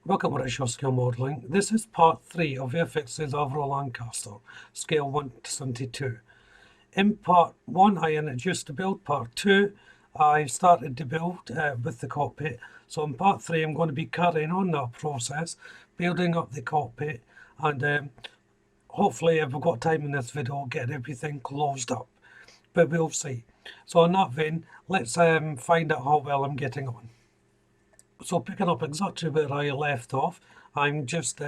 Welcome to Ratio Scale Modelling. This is part 3 of Airfix's Avro Lancaster, scale 1 to 72. In part 1 I introduced the build, part 2 I started to build with the cockpit. So in part 3 I'm going to be carrying on that process, building up the cockpit, and hopefully if we've got time in this video I'll get everything closed up. But we'll see. So in that vein, let's find out how well I'm getting on. So picking up exactly where I left off, I'm just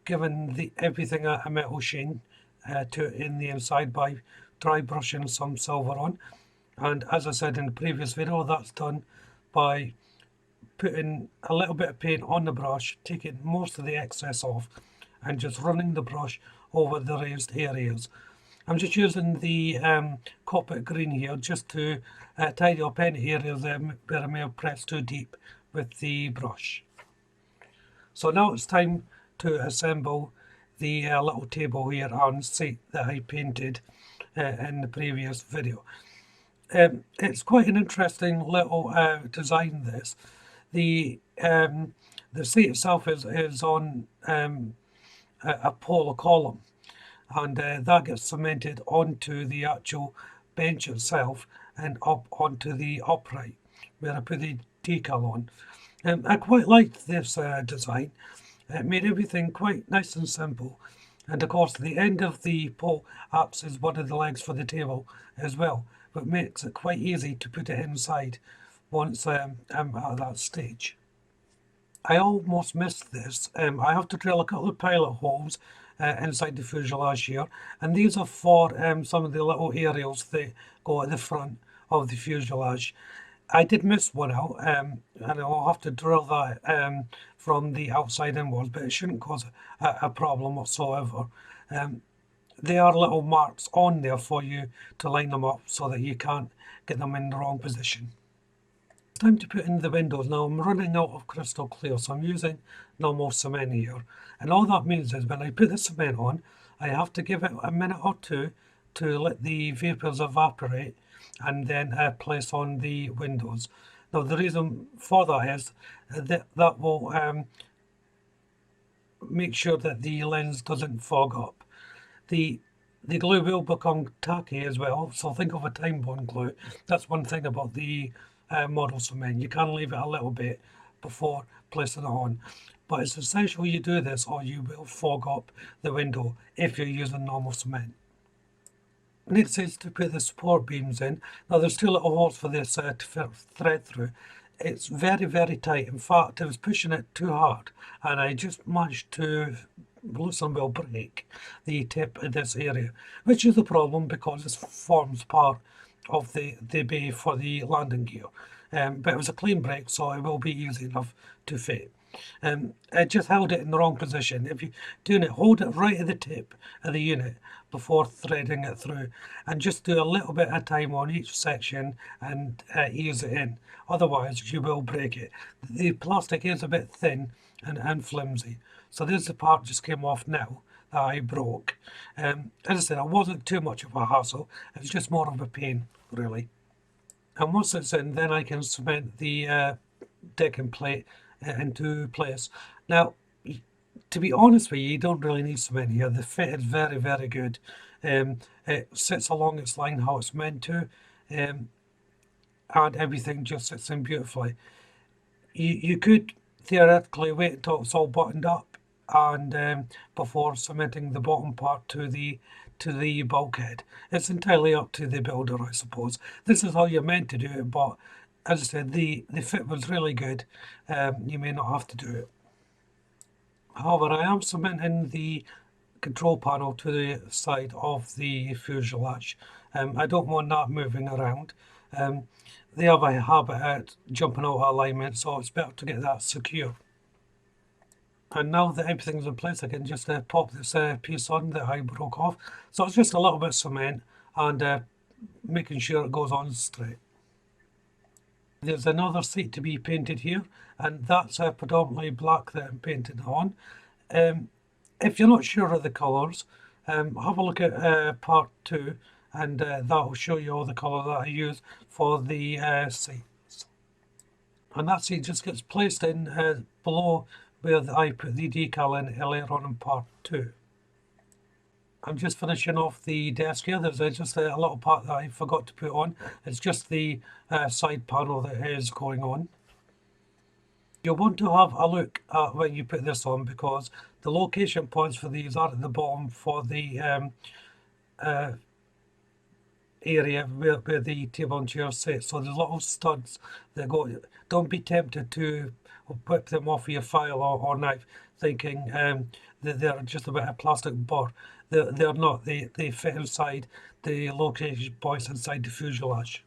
giving everything a metal sheen in the inside by dry brushing some silver on. And as I said in the previous video, that's done by putting a little bit of paint on the brush, taking most of the excess off, and just running the brush over the raised areas. I'm just using the cockpit green here just to tidy up any areas where I may have pressed too deep with the brush. So now it's time to assemble the little table here on seat that I painted in the previous video. It's quite an interesting little design, this. The seat itself is on a polar column, and that gets cemented onto the actual bench itself and up onto the upright where I put the decal on. I quite liked this design. It made everything quite nice and simple, and of course the end of the pole acts as one of the legs for the table as well, but makes it quite easy to put it inside once I'm at that stage. I almost missed this. I have to drill a couple of pilot holes inside the fuselage here, and these are for some of the little aerials that go at the front of the fuselage. I did miss one out, and I'll have to drill that from the outside inwards, but it shouldn't cause a problem whatsoever. There are little marks on there for you to line them up so that you can't get them in the wrong position. It's time to put in the windows. Now I'm running out of crystal clear, so I'm using normal cement here. And all that means is when I put the cement on, I have to give it a minute or two to let the vapours evaporate and then place on the windows. Now the reason for that is that will make sure that the lens doesn't fog up. The glue will become tacky as well, so think of a time bond glue. That's one thing about the model cement. You can leave it a little bit before placing it on, but it's essential you do this or you will fog up the window if you're using normal cement. Next is to put the support beams in. Now there's two little holes for this to thread through. It's very, very tight. In fact, I was pushing it too hard and I just managed to loosen will break the tip in this area, which is a problem because this forms part of the bay for the landing gear. But it was a clean break, so it will be easy enough to fit. I just held it in the wrong position. If you're doing it, hold it right at the tip of the unit before threading it through, and just do a little bit at a time on each section and ease it in. Otherwise you will break it. The plastic is a bit thin and flimsy, so this part just came off now that I broke. As I said, it wasn't too much of a hassle, it was just more of a pain really. And once it's in, then I can cement the decking plate into place. Now, to be honest with you, you don't really need cement here. The fit is very, very good. It sits along its line how it's meant to, and everything just sits in beautifully. You could theoretically wait until it's all buttoned up and before cementing the bottom part to the bulkhead. It's entirely up to the builder, I suppose. This is how you're meant to do it, but as I said, the fit was really good. You may not have to do it. However, I am cementing the control panel to the side of the fuselage. I don't want that moving around. They have a habit at jumping out of alignment, so it's better to get that secure. And now that everything's in place, I can just pop this piece on that I broke off. So it's just a little bit of cement and making sure it goes on straight. There's another seat to be painted here, and that's predominantly black that I'm painting on. If you're not sure of the colours, have a look at part 2, and that will show you all the colour that I use for the seats. And that seat just gets placed in below where I put the decal in earlier on in part 2. I'm just finishing off the desk here. There's just a little part that I forgot to put on. It's just the side panel that is going on. You'll want to have a look at when you put this on, because the location points for these are at the bottom for the area where the table and chair sit. So there's little studs that go. Don't be tempted to whip them off your file or knife thinking that they're just a bit of plastic burr. They're not. They fit inside the location points inside the fuselage.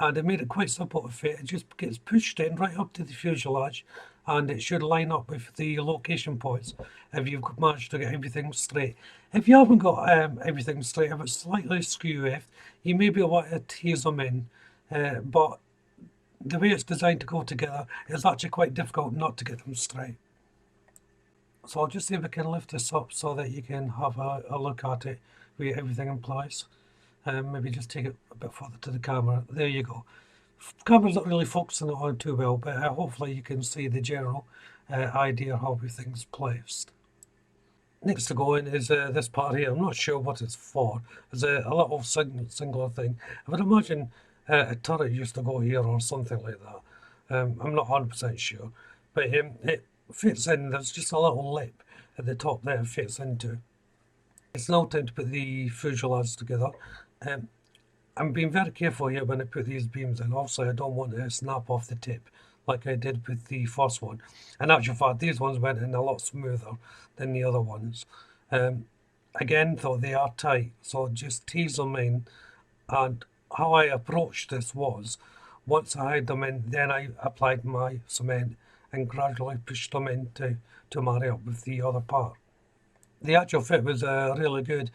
And it made it quite simple to fit. It just gets pushed in right up to the fuselage, and it should line up with the location points if you've managed to get everything straight. If you haven't got everything straight, if it's slightly skew-weft, you maybe want to tease them in, but the way it's designed to go together, it's actually quite difficult not to get them straight. So I'll just see if I can lift this up so that you can have a look at it with everything in place. Maybe just take it a bit further to the camera. There you go. Camera's not really focusing on too well, but hopefully you can see the general idea of how everything's placed. Next to go in is this part here. I'm not sure what it's for. It's a little singular thing. I would imagine a turret used to go here or something like that. I'm not 100% sure, but it fits in. There's just a little lip at the top there it fits into. It's now time to put the fuselage together. I'm being very careful here when I put these beams in. Obviously, I don't want to snap off the tip like I did with the first one. In actual fact, these ones went in a lot smoother than the other ones. Again, though, they are tight, so just tease them in. And how I approached this was, once I had them in, then I applied my cement and gradually pushed them in to marry up with the other part. The actual fit was really good.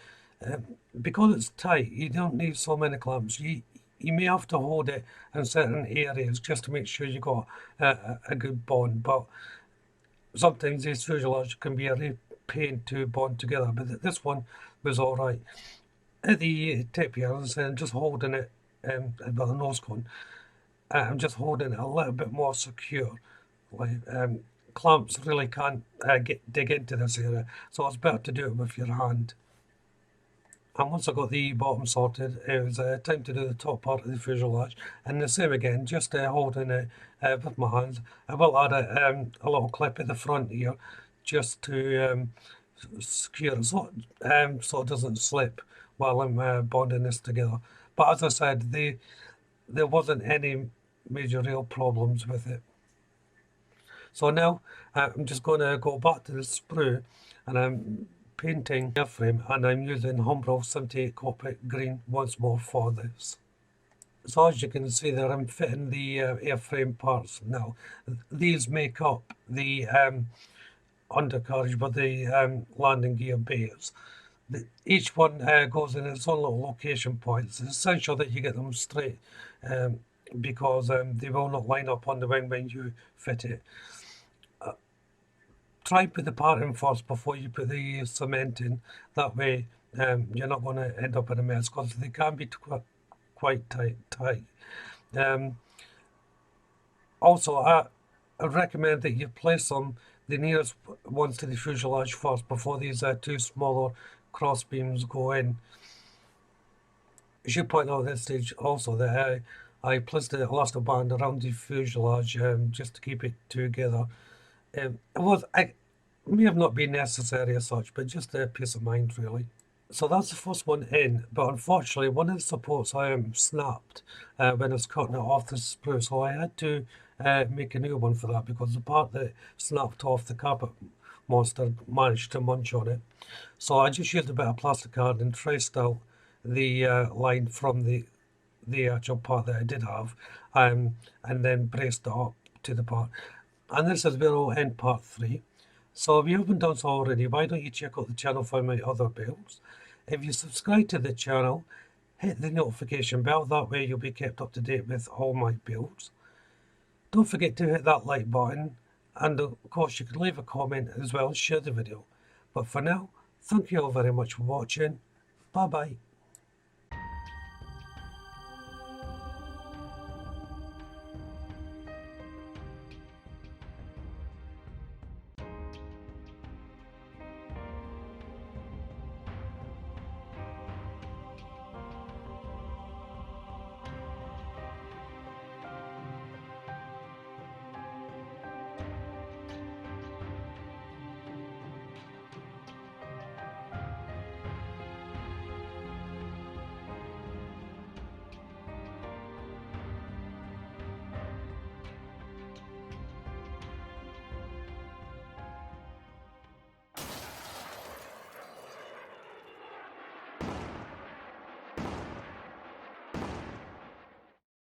Because it's tight, you don't need so many clamps. You may have to hold it in certain areas just to make sure you got a good bond, but sometimes these fuselage can be a real pain to bond together, but this one was alright. At the tip here, I'm just holding it by the nose cone. I'm just holding it a little bit more secure. Like clamps really can't dig into this area, so it's better to do it with your hand. And once I got the bottom sorted, it was time to do the top part of the fuselage. And the same again, just holding it with my hands. I will add a little clip at the front here, just to secure it so it doesn't slip while I'm bonding this together. But as I said, there wasn't any major real problems with it. So now I'm just going to go back to the sprue, and I'm painting airframe, and I'm using Umbro 78 cockpit green once more for this. So as you can see there, I'm fitting the airframe parts now. These make up the undercarriage with the landing gear bays. Each one goes in its own little location points. It's essential that you get them straight because they will not line up on the wing when you fit it. Try put the part in first before you put the cement in. That way you're not going to end up in a mess, because they can be quite tight. Also, I recommend that you place the nearest ones to the fuselage first before these two smaller cross beams go in. I should point out at this stage also that I placed the elastic band around the fuselage just to keep it together. It may have not been necessary as such, but just a peace of mind really. So that's the first one in, but unfortunately one of the supports snapped when I was cutting it off the sprue, so I had to make a new one for that, because the part that snapped off, the carpet monster managed to munch on it. So I just used a bit of plastic card and traced out the line from the actual part that I did have, and then braced it up to the part. And this has been end part 3. So if you haven't done so already, why don't you check out the channel for my other builds? If you subscribe to the channel, hit the notification bell, that way you'll be kept up to date with all my builds. Don't forget to hit that like button, and of course you can leave a comment as well as share the video. But for now, thank you all very much for watching. Bye bye.